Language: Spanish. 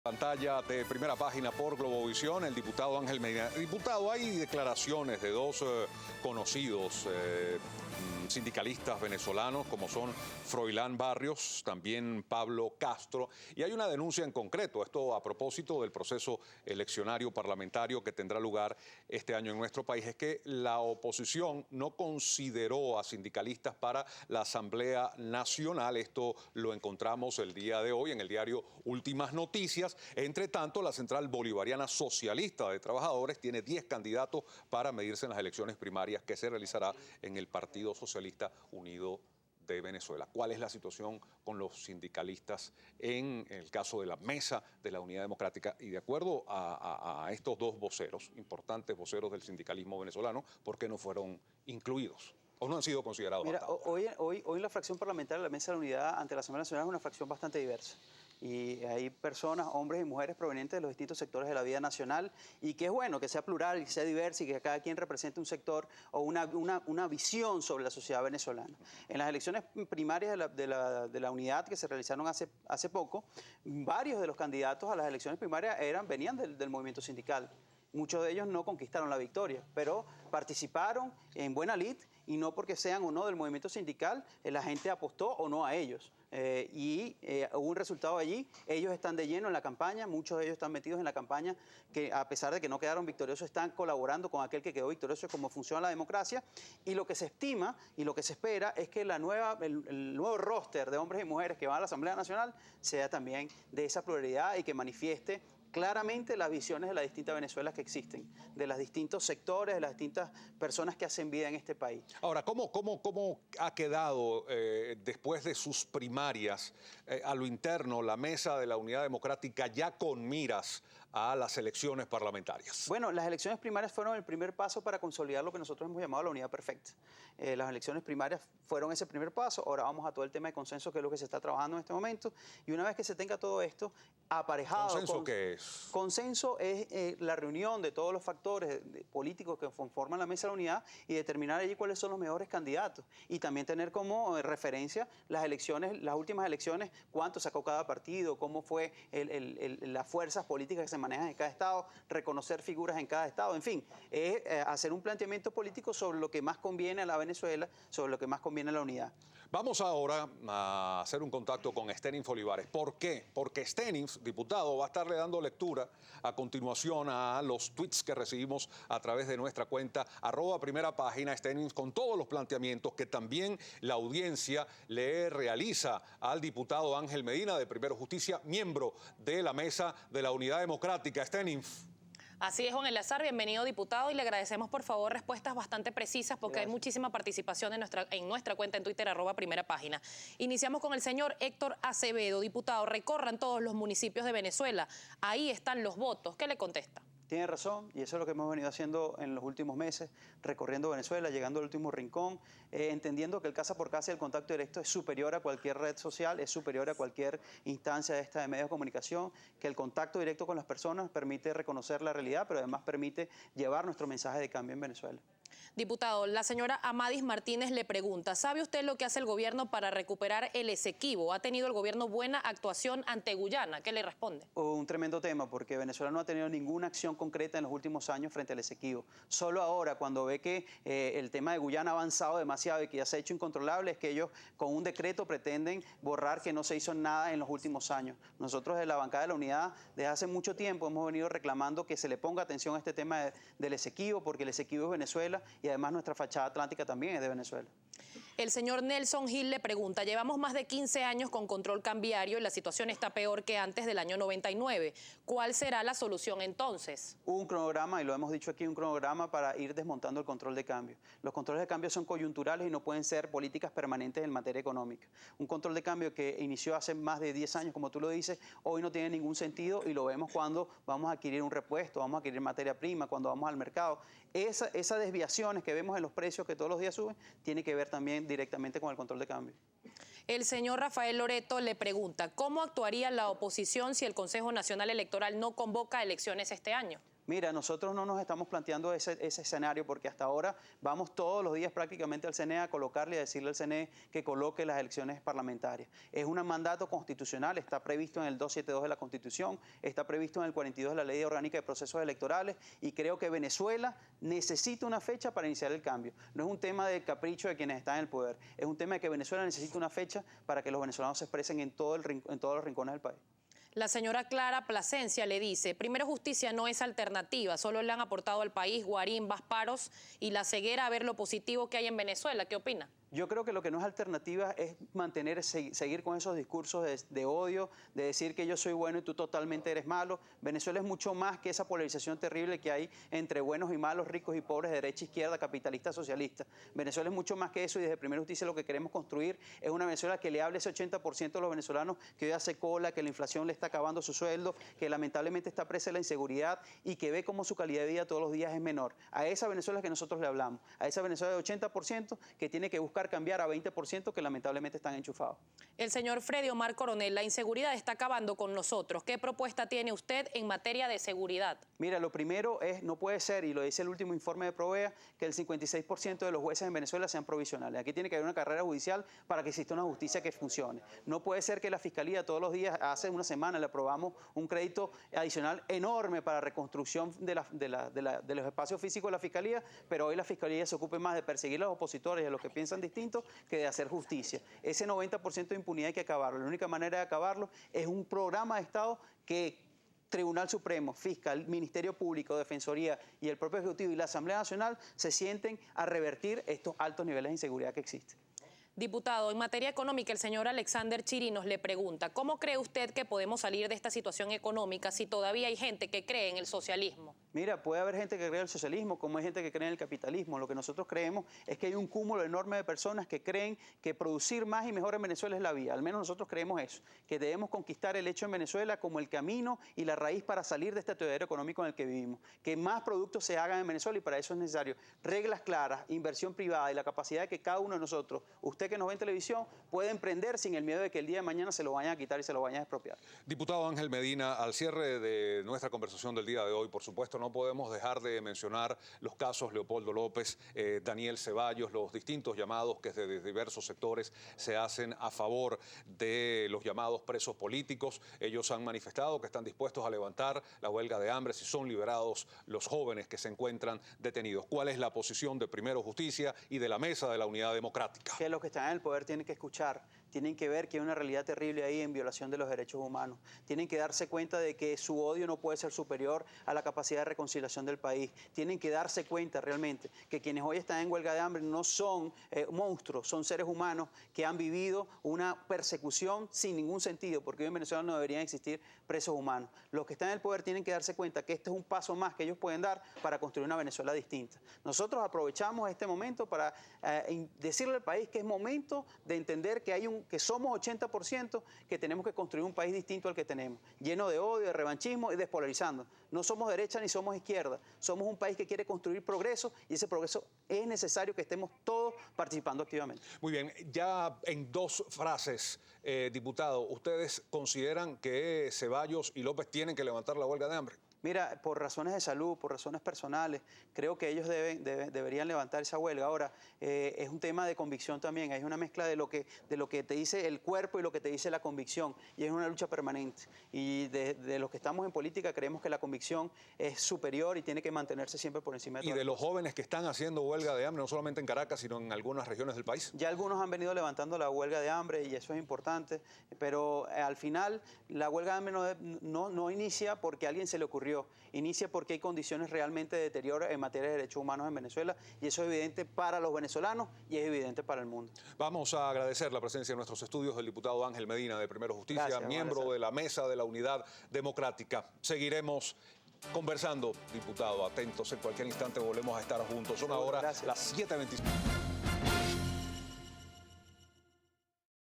Pantalla de Primera Página por Globovisión, el diputado Ángel Medina. Diputado, hay declaraciones de dos conocidos sindicalistas venezolanos, como son Froilán Barrios, también Pablo Castro, y hay una denuncia en concreto, esto a propósito del proceso eleccionario parlamentario que tendrá lugar este año en nuestro país, es que la oposición no consideró a sindicalistas para la Asamblea Nacional. Esto lo encontramos el día de hoy en el diario Últimas Noticias. Entre tanto, la Central Bolivariana Socialista de Trabajadores tiene 10 candidatos para medirse en las elecciones primarias que se realizará en el Partido Socialista Unido de Venezuela. ¿Cuál es la situación con los sindicalistas en el caso de la Mesa de la Unidad Democrática? Y de acuerdo a estos dos voceros, importantes voceros del sindicalismo venezolano, ¿por qué no fueron incluidos o no han sido considerados? Mira, hoy la fracción parlamentaria de la Mesa de la Unidad ante la Asamblea Nacional es una fracción bastante diversa. Y hay personas, hombres y mujeres provenientes de los distintos sectores de la vida nacional, y que es bueno que sea plural y que sea diversa y que cada quien represente un sector o una visión sobre la sociedad venezolana. En las elecciones primarias de la unidad que se realizaron hace poco, varios de los candidatos a las elecciones primarias venían del movimiento sindical. Muchos de ellos no conquistaron la victoria, pero participaron en buena lid, y no porque sean o no del movimiento sindical, la gente apostó o no a ellos. Hubo un resultado allí. Ellos están de lleno en la campaña, muchos de ellos están metidos en la campaña, que a pesar de que no quedaron victoriosos, están colaborando con aquel que quedó victorioso, como funciona la democracia. Y lo que se estima y lo que se espera es que el nuevo roster de hombres y mujeres que van a la Asamblea Nacional sea también de esa pluralidad y que manifieste claramente las visiones de las distintas Venezuelas que existen, de los distintos sectores, de las distintas personas que hacen vida en este país. Ahora, ¿cómo ha quedado después de sus primarias a lo interno la Mesa de la Unidad Democrática ya con miras a las elecciones parlamentarias? Bueno, las elecciones primarias fueron el primer paso para consolidar lo que nosotros hemos llamado la unidad perfecta. Las elecciones primarias fueron ese primer paso. Ahora vamos a todo el tema de consenso, que es lo que se está trabajando en este momento. Y una vez que se tenga todo esto aparejado... ¿Consenso qué es? Consenso es la reunión de todos los factores políticos que conforman la Mesa de la Unidad y determinar allí cuáles son los mejores candidatos. Y también tener como referencia las elecciones, las últimas elecciones, cuánto sacó cada partido, cómo fue las fuerzas políticas que se manejan en cada estado, reconocer figuras en cada estado, en fin, es hacer un planteamiento político sobre lo que más conviene a la Venezuela, sobre lo que más conviene a la unidad. Vamos ahora a hacer un contacto con Stenins Olivares. ¿Por qué? Porque Stenins, diputado, va a estarle dando lectura a continuación a los tweets que recibimos a través de nuestra cuenta @Primera Página Stenins, con todos los planteamientos que también la audiencia le realiza al diputado Ángel Medina de Primero Justicia, miembro de la Mesa de la Unidad Democrática. Stenins. Así es, Juan Eleazar, bienvenido, diputado, y le agradecemos por favor respuestas bastante precisas porque Gracias. Hay muchísima participación en nuestra cuenta en Twitter @Primera Página. Iniciamos con el señor Héctor Acevedo. Diputado, recorran todos los municipios de Venezuela, ahí están los votos. ¿Qué le contesta? Tiene razón, y eso es lo que hemos venido haciendo en los últimos meses, recorriendo Venezuela, llegando al último rincón, entendiendo que el casa por casa y el contacto directo es superior a cualquier red social, es superior a cualquier instancia de medios de comunicación, que el contacto directo con las personas permite reconocer la realidad, pero además permite llevar nuestro mensaje de cambio en Venezuela. Diputado, la señora Amadis Martínez le pregunta, ¿sabe usted lo que hace el gobierno para recuperar el Esequibo? ¿Ha tenido el gobierno buena actuación ante Guyana? ¿Qué le responde? Un tremendo tema, porque Venezuela no ha tenido ninguna acción concreta en los últimos años frente al Esequibo. Solo ahora, cuando ve que el tema de Guyana ha avanzado demasiado y que ya se ha hecho incontrolable, es que ellos con un decreto pretenden borrar que no se hizo nada en los últimos años. Nosotros de la bancada de la Unidad, desde hace mucho tiempo, hemos venido reclamando que se le ponga atención a este tema del Esequibo, porque el Esequibo es Venezuela y además nuestra fachada atlántica también es de Venezuela. El señor Nelson Gil le pregunta, llevamos más de 15 años con control cambiario y la situación está peor que antes del año 99. ¿Cuál será la solución entonces? Un cronograma, y lo hemos dicho aquí, un cronograma para ir desmontando el control de cambio. Los controles de cambio son coyunturales y no pueden ser políticas permanentes en materia económica. Un control de cambio que inició hace más de 10 años, como tú lo dices, hoy no tiene ningún sentido, y lo vemos cuando vamos a adquirir un repuesto, vamos a adquirir materia prima, cuando vamos al mercado. Esas desviaciones que vemos en los precios que todos los días suben, tiene que ver también directamente con el control de cambio. El señor Rafael Loreto le pregunta, ¿cómo actuaría la oposición si el Consejo Nacional Electoral no convoca elecciones este año? Mira, nosotros no nos estamos planteando ese escenario porque hasta ahora vamos todos los días prácticamente al CNE a colocarle y a decirle al CNE que coloque las elecciones parlamentarias. Es un mandato constitucional, está previsto en el 272 de la Constitución, está previsto en el 42 de la Ley Orgánica de Procesos Electorales y creo que Venezuela necesita una fecha para iniciar el cambio. No es un tema de capricho de quienes están en el poder, es un tema de que Venezuela necesita una fecha para que los venezolanos se expresen en todos los rincones del país. La señora Clara Plasencia le dice, primero justicia no es alternativa, solo le han aportado al país guarimbas, paros y la ceguera a ver lo positivo que hay en Venezuela. ¿Qué opina? Yo creo que lo que no es alternativa es seguir con esos discursos de odio, de decir que yo soy bueno y tú totalmente eres malo. Venezuela es mucho más que esa polarización terrible que hay entre buenos y malos, ricos y pobres, derecha, izquierda, capitalista, socialista. Venezuela es mucho más que eso y desde Primera Justicia lo que queremos construir es una Venezuela que le hable a ese 80% de los venezolanos que hoy hace cola, que la inflación le está acabando su sueldo, que lamentablemente está presa en la inseguridad y que ve cómo su calidad de vida todos los días es menor. A esa Venezuela que nosotros le hablamos, a esa Venezuela de 80% que tiene que buscar cambiar a 20% que lamentablemente están enchufados. El señor Freddy Omar Coronel, la inseguridad está acabando con nosotros. ¿Qué propuesta tiene usted en materia de seguridad? Mira, lo primero es, no puede ser, y lo dice el último informe de Provea, que el 56% de los jueces en Venezuela sean provisionales. Aquí tiene que haber una carrera judicial para que exista una justicia que funcione. No puede ser que la Fiscalía todos los días, hace una semana le aprobamos un crédito adicional enorme para reconstrucción de los espacios físicos de la Fiscalía, pero hoy la Fiscalía se ocupe más de perseguir a los opositores y a los que piensan distinto que de hacer justicia. Ese 90% de impunidad hay que acabarlo. La única manera de acabarlo es un programa de Estado que Tribunal Supremo, Fiscal, Ministerio Público, Defensoría y el propio Ejecutivo y la Asamblea Nacional se sienten a revertir estos altos niveles de inseguridad que existen. Diputado, en materia económica, el señor Alexander Chirinos le pregunta, ¿cómo cree usted que podemos salir de esta situación económica si todavía hay gente que cree en el socialismo? Mira, puede haber gente que cree en el socialismo, como hay gente que cree en el capitalismo. Lo que nosotros creemos es que hay un cúmulo enorme de personas que creen que producir más y mejor en Venezuela es la vía. Al menos nosotros creemos eso, que debemos conquistar el hecho en Venezuela como el camino y la raíz para salir de este atolladero económico en el que vivimos. Que más productos se hagan en Venezuela y para eso es necesario reglas claras, inversión privada y la capacidad de que cada uno de nosotros, usted que nos ve en televisión, pueda emprender sin el miedo de que el día de mañana se lo vayan a quitar y se lo vayan a expropiar. Diputado Ángel Medina, al cierre de nuestra conversación del día de hoy, por supuesto, no podemos dejar de mencionar los casos Leopoldo López, Daniel Ceballos, los distintos llamados que desde diversos sectores se hacen a favor de los llamados presos políticos. Ellos han manifestado que están dispuestos a levantar la huelga de hambre si son liberados los jóvenes que se encuentran detenidos. ¿Cuál es la posición de Primero Justicia y de la Mesa de la Unidad Democrática? Que los que están en el poder tienen que escuchar, tienen que ver que hay una realidad terrible ahí en violación de los derechos humanos. Tienen que darse cuenta de que su odio no puede ser superior a la capacidad de reconciliación del país. Tienen que darse cuenta realmente que quienes hoy están en huelga de hambre no son monstruos, son seres humanos que han vivido una persecución sin ningún sentido, porque hoy en Venezuela no deberían existir presos humanos. Los que están en el poder tienen que darse cuenta que este es un paso más que ellos pueden dar para construir una Venezuela distinta. Nosotros aprovechamos este momento para decirle al país que es momento de entender que somos 80%, que tenemos que construir un país distinto al que tenemos, lleno de odio, de revanchismo y despolarizando. No somos derecha ni somos izquierda, somos un país que quiere construir progreso y ese progreso es necesario que estemos todos participando activamente. Muy bien, ya en dos frases, diputado, ¿ustedes consideran que Ceballos y López tienen que levantar la huelga de hambre? Mira, por razones de salud, por razones personales, creo que ellos deberían levantar esa huelga. Ahora, es un tema de convicción también, es una mezcla de lo que te dice el cuerpo y lo que te dice la convicción, y es una lucha permanente. Y de los que estamos en política creemos que la convicción es superior y tiene que mantenerse siempre por encima de todo. ¿Y de los jóvenes que están haciendo huelga de hambre, no solamente en Caracas, sino en algunas regiones del país? Ya algunos han venido levantando la huelga de hambre y eso es importante, pero al final la huelga de hambre no inicia porque a alguien se le ocurrió. Inicia porque hay condiciones realmente de deterioro en materia de derechos humanos en Venezuela y eso es evidente para los venezolanos y es evidente para el mundo. Vamos a agradecer la presencia en nuestros estudios del diputado Ángel Medina de Primero Justicia, Gracias, miembro de la Mesa de la Unidad Democrática. Seguiremos conversando, diputado, atentos, en cualquier instante volvemos a estar juntos. Son ahora las 7:25.